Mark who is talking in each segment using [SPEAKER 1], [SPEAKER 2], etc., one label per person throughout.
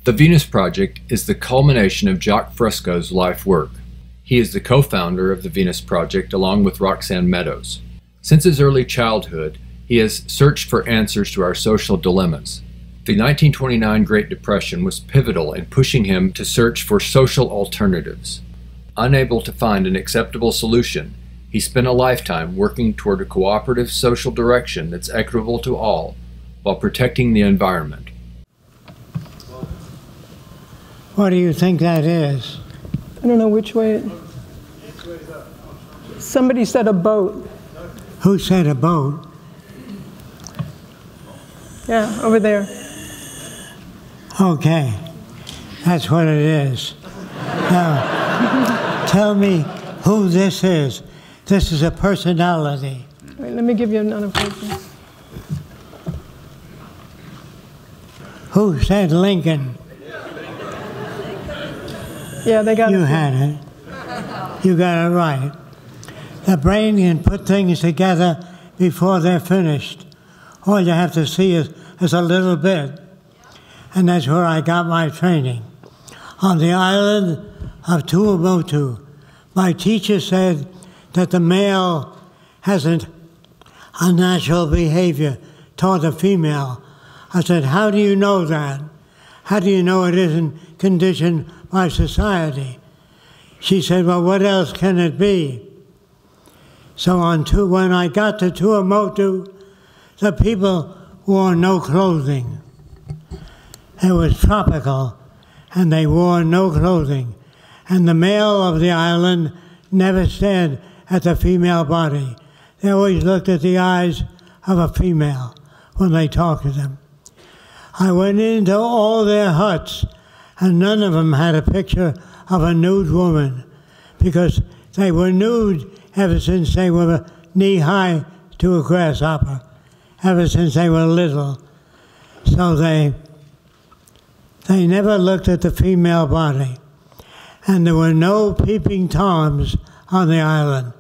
[SPEAKER 1] The Venus Project is the culmination of Jacques Fresco's life work. He is the co-founder of the Venus Project along with Roxanne Meadows. Since his early childhood, he has searched for answers to our social dilemmas. The 1929 Great Depression was pivotal in pushing him to search for social alternatives. Unable to find an acceptable solution, he spent a lifetime working toward a cooperative social direction that's equitable to all, while protecting the environment.
[SPEAKER 2] What do you think that is?
[SPEAKER 3] I don't know which way. Somebody said a boat.
[SPEAKER 2] Who said a boat?
[SPEAKER 3] Yeah, over there.
[SPEAKER 2] Okay, that's what it is. Now, tell me who this is. This is a personality.
[SPEAKER 3] Wait, let me give you another person.
[SPEAKER 2] Who said Lincoln?
[SPEAKER 3] Yeah, they got it.
[SPEAKER 2] You had it. You got it right. The brain can put things together before they're finished. All you have to see is a little bit. And that's where I got my training. On the island of Tuamotu, my teacher said that the male hasn't a natural behavior toward the female. I said, how do you know that? How do you know it isn't conditioned by society? She said, well, what else can it be? So when I got to Tuamotu, the people wore no clothing. It was tropical, and they wore no clothing. And the male of the island never stared at the female body. They always looked at the eyes of a female when they talked to them. I went into all their huts, and none of them had a picture of a nude woman, because they were nude ever since they were knee-high to a grasshopper, ever since they were little. So they never looked at the female body. And there were no peeping toms on the island.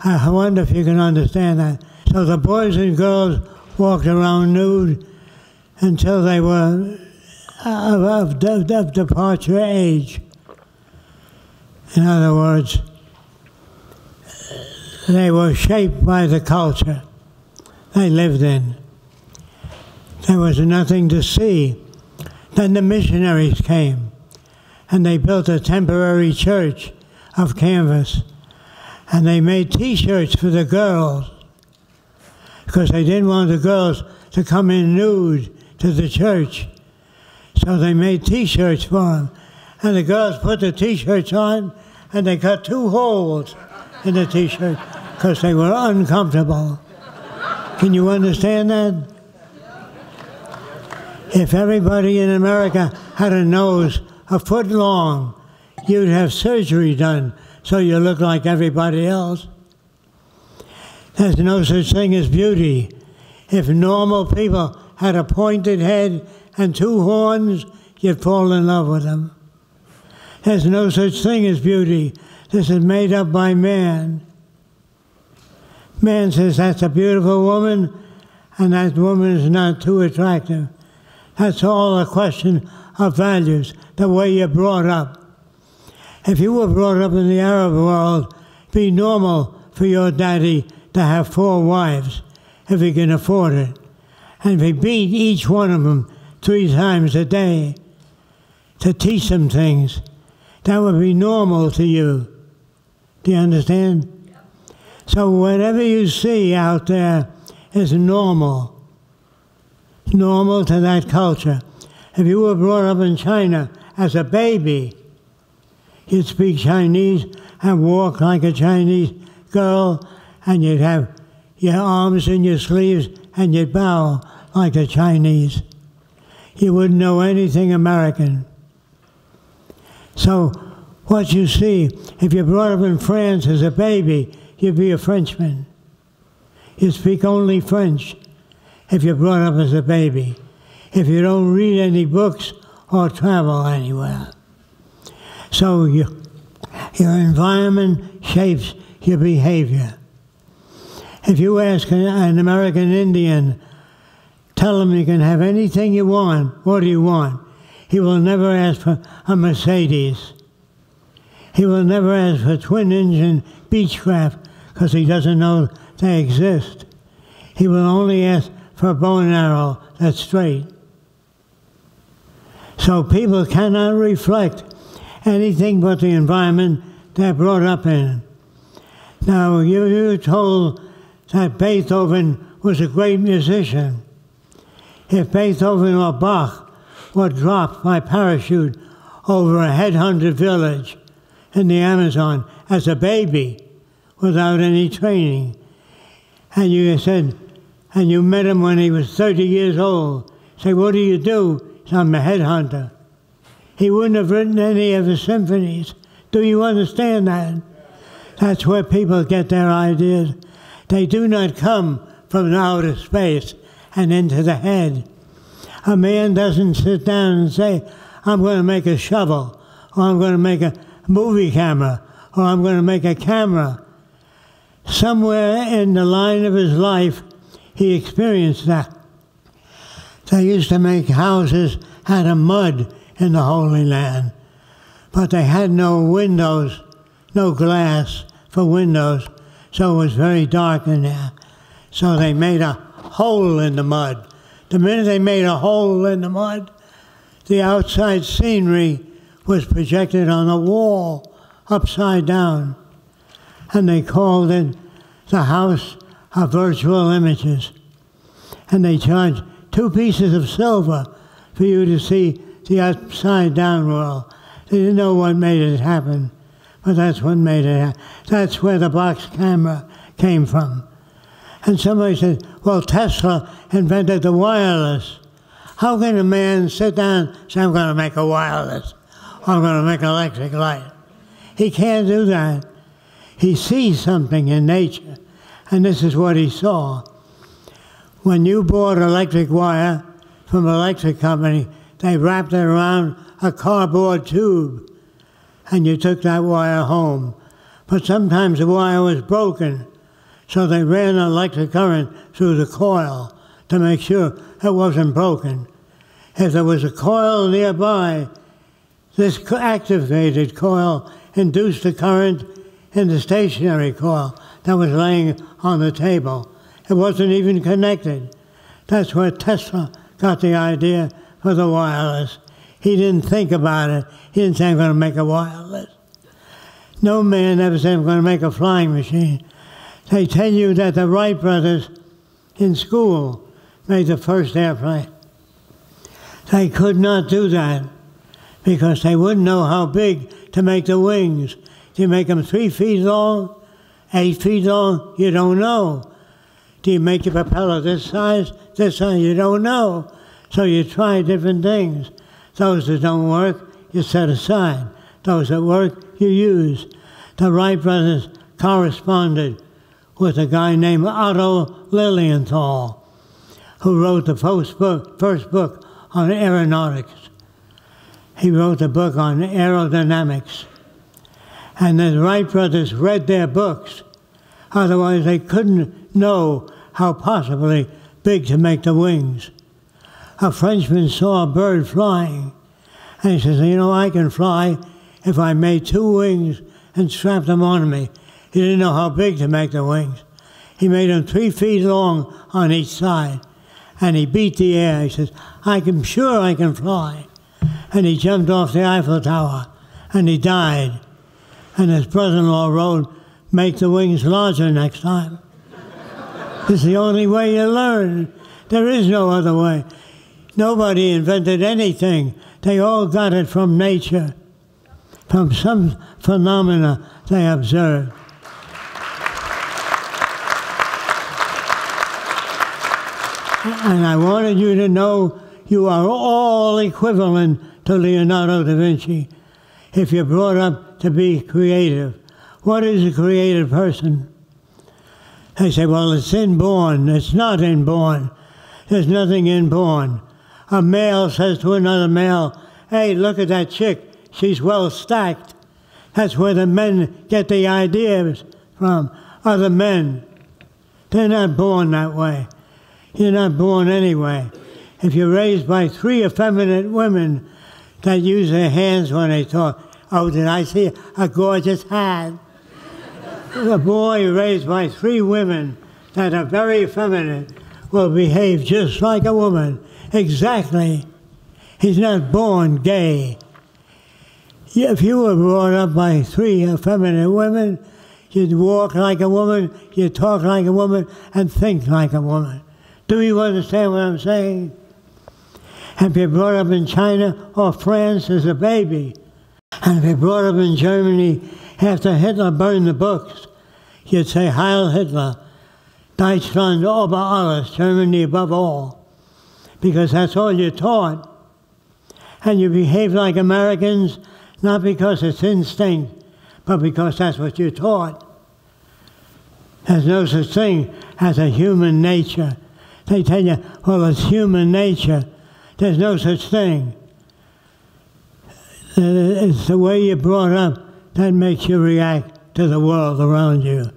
[SPEAKER 2] I wonder if you can understand that. So the boys and girls walked around nude until they were of departure age. In other words, they were shaped by the culture they lived in. There was nothing to see. Then the missionaries came, and they built a temporary church of canvas, and they made T-shirts for the girls, because they didn't want the girls to come in nude to the church. So they made T-shirts for them, and the girls put the T-shirts on, and they cut 2 holes in the T-shirt because they were uncomfortable. Can you understand that? If everybody in America had a nose a foot long, you'd have surgery done so you look like everybody else. There's no such thing as beauty. If normal people had a pointed head and 2 horns, you'd fall in love with them. There's no such thing as beauty. This is made up by man. Man says that's a beautiful woman, and that woman is not too attractive. That's all a question of values, the way you're brought up. If you were brought up in the Arab world, it'd be normal for your daddy to have 4 wives, if he can afford it. And if he beat each one of them 3 times a day to teach them things, that would be normal to you. Do you understand? Yep. So whatever you see out there is normal. Normal to that culture. If you were brought up in China as a baby, you'd speak Chinese and walk like a Chinese girl, and you'd have your arms in your sleeves, and you'd bow like a Chinese. You wouldn't know anything American. So what you see, if you're brought up in France as a baby, you'd be a Frenchman. You speak only French if you're brought up as a baby, if you don't read any books or travel anywhere. So your environment shapes your behavior. If you ask an American Indian, tell him you can have anything you want, what do you want? He will never ask for a Mercedes. He will never ask for twin-engine Beechcraft because he doesn't know they exist. He will only ask for a bow and arrow that's straight. So people cannot reflect anything but the environment they're brought up in. Now, you're told that Beethoven was a great musician. If Beethoven or Bach were dropped by parachute over a headhunted village in the Amazon as a baby without any training, and you said, and you met him when he was 30 years old, say, what do you do? He said, I'm a headhunter. He wouldn't have written any of his symphonies. Do you understand that? That's where people get their ideas. They do not come from outer space and into the head. A man doesn't sit down and say, I'm going to make a shovel, or I'm going to make a movie camera, or I'm going to make a camera. Somewhere in the line of his life, he experienced that. They used to make houses out of mud in the Holy Land, but they had no windows, no glass for windows, so it was very dark in there. So they made a hole in the mud. The minute they made a hole in the mud, the outside scenery was projected on the wall upside down. And they called it the House of Virtual Images. And they charged 2 pieces of silver for you to see the upside down world. They didn't know what made it happen, but that's what made it happen. That's where the box camera came from. And somebody said, well, Tesla invented the wireless. How can a man sit down and say, I'm going to make a wireless, or I'm going to make an electric light? He can't do that. He sees something in nature, and this is what he saw. When you bought electric wire from an electric company, they wrapped it around a cardboard tube, and you took that wire home. But sometimes the wire was broken, so they ran an electric current through the coil to make sure it wasn't broken. If there was a coil nearby, this activated coil induced a current in the stationary coil that was laying on the table. It wasn't even connected. That's where Tesla got the idea for the wireless. He didn't think about it. He didn't say, I'm going to make a wireless. No man ever said, I'm going to make a flying machine. They tell you that the Wright brothers in school made the first airplane. They could not do that because they wouldn't know how big to make the wings. Do you make them 3 feet long, 8 feet long? You don't know. Do you make your propeller this size? You don't know. So you try different things. Those that don't work, you set aside. Those that work, you use. The Wright brothers corresponded with a guy named Otto Lilienthal, who wrote the first book on aeronautics. He wrote the book on aerodynamics. And the Wright brothers read their books. Otherwise, they couldn't know how possibly big to make the wings. A Frenchman saw a bird flying, and he says, you know, I can fly if I made 2 wings and strapped them on me. He didn't know how big to make the wings. He made them 3 feet long on each side, and he beat the air. He says, I'm sure I can fly. And he jumped off the Eiffel Tower, and he died. And his brother-in-law wrote, make the wings larger next time. It's the only way you learn. There is no other way. Nobody invented anything. They all got it from nature, from some phenomena they observed. And I wanted you to know you are all equivalent to Leonardo da Vinci if you're brought up to be creative. What is a creative person? They say, well, it's inborn. It's not inborn. There's nothing inborn. A male says to another male, hey, look at that chick. She's well stacked. That's where the men get the ideas from, other men. They're not born that way. You're not born anyway. If you're raised by 3 effeminate women, that use their hands when they talk. Oh, did I see a gorgeous hat? The boy raised by 3 women that are very feminine will behave just like a woman. Exactly. He's not born gay. If you were brought up by 3 feminine women, you'd walk like a woman, you'd talk like a woman, and think like a woman. Do you understand what I'm saying? And if you're brought up in China or France as a baby, and if you're brought up in Germany after Hitler burned the books, you'd say, Heil Hitler, Deutschland über alles, Germany above all, because that's all you're taught. And you behave like Americans, not because it's instinct, but because that's what you're taught. There's no such thing as a human nature. They tell you, well, it's human nature. There's no such thing. It's the way you're brought up that makes you react to the world around you.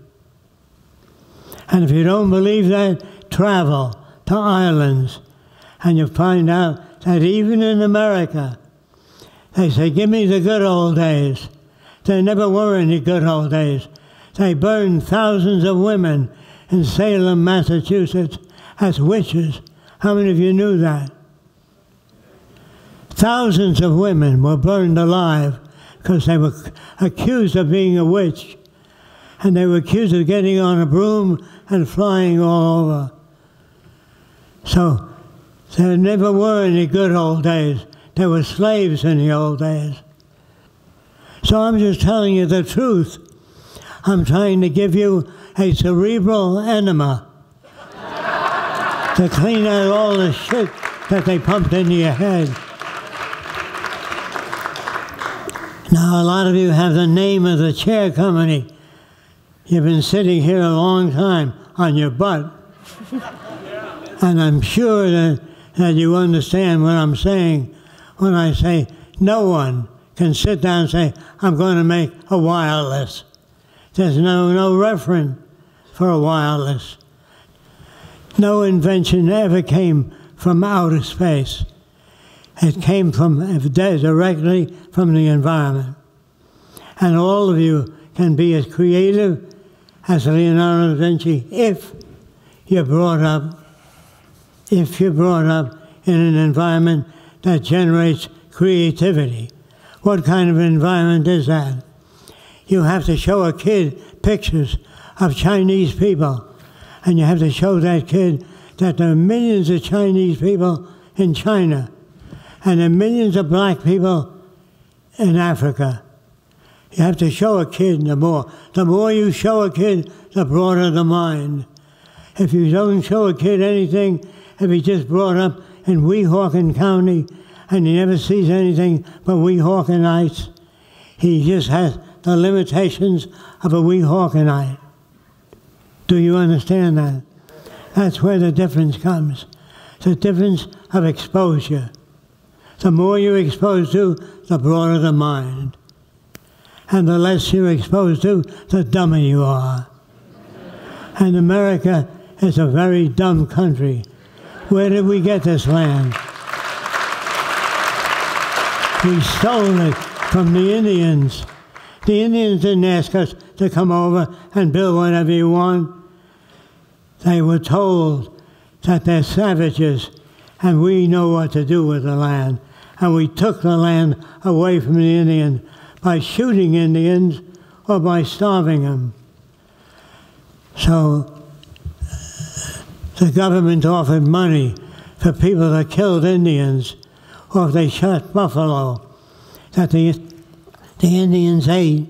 [SPEAKER 2] And if you don't believe that, travel to islands, and you'll find out that even in America, they say, give me the good old days. There never were any good old days. They burned thousands of women in Salem, Massachusetts, as witches. How many of you knew that? Thousands of women were burned alive because they were accused of being a witch. And they were accused of getting on a broom and flying all over. So there never were any good old days. There were slaves in the old days. So I'm just telling you the truth. I'm trying to give you a cerebral enema to clean out all the shit that they pumped into your head. Now, a lot of you have the name of the chair company. You've been sitting here a long time on your butt. And I'm sure that you understand what I'm saying when I say no one can sit down and say, I'm going to make a wireless. There's no reference for a wireless. No invention ever came from outer space. It came directly from the environment. And all of you can be as creative as Leonardo da Vinci if you're brought up in an environment that generates creativity. What kind of environment is that? You have to show a kid pictures of Chinese people, and you have to show that kid that there are millions of Chinese people in China, and there are millions of black people in Africa. You have to show a kid the more you show a kid, the broader the mind. If you don't show a kid anything, if he's just brought up in Weehawken County and he never sees anything but Weehawkenites, he just has the limitations of a Weehawkenite. Do you understand that? That's where the difference comes. It's a difference of exposure. The more you're exposed to, the broader the mind. And the less you're exposed to, the dumber you are. And America is a very dumb country. Where did we get this land? We stole it from the Indians. The Indians didn't ask us to come over and build whatever you want. They were told that they're savages and we know what to do with the land. And we took the land away from the Indians by shooting Indians or by starving them. So the government offered money for people that killed Indians or if they shot buffalo that the Indians ate.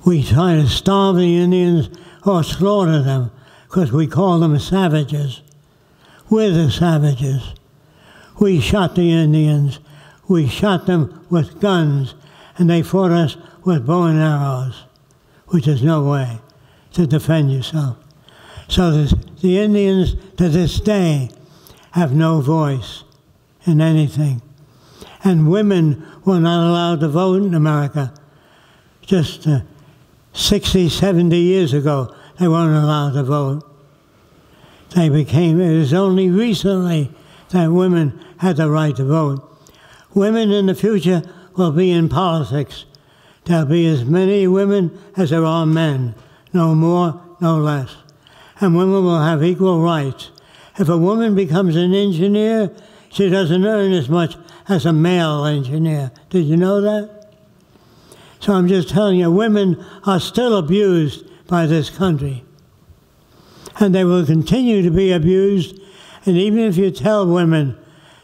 [SPEAKER 2] We try to starve the Indians or slaughter them because we call them savages. We're the savages. We shot the Indians. We shot them with guns, and they fought us with bow and arrows, which is no way to defend yourself. So the Indians to this day have no voice in anything. And women were not allowed to vote in America. Just 60, 70 years ago, they weren't allowed to vote. It was only recently that women had the right to vote. Women in the future will be in politics. There'll be as many women as there are men, no more, no less. And women will have equal rights. If a woman becomes an engineer, she doesn't earn as much as a male engineer. Did you know that? So I'm just telling you, women are still abused by this country. And they will continue to be abused. And even if you tell women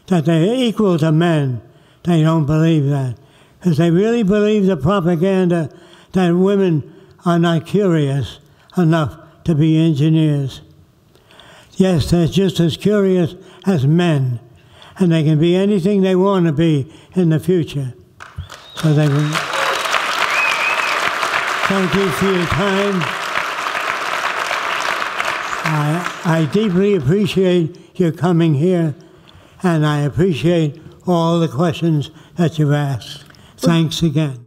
[SPEAKER 2] that they're equal to men, they don't believe that. Because they really believe the propaganda that women are not curious enough to be engineers. Yes, they're just as curious as men, and they can be anything they want to be in the future. So they will. Thank you for your time. I deeply appreciate your coming here, and I appreciate all the questions that you've asked. Thanks again.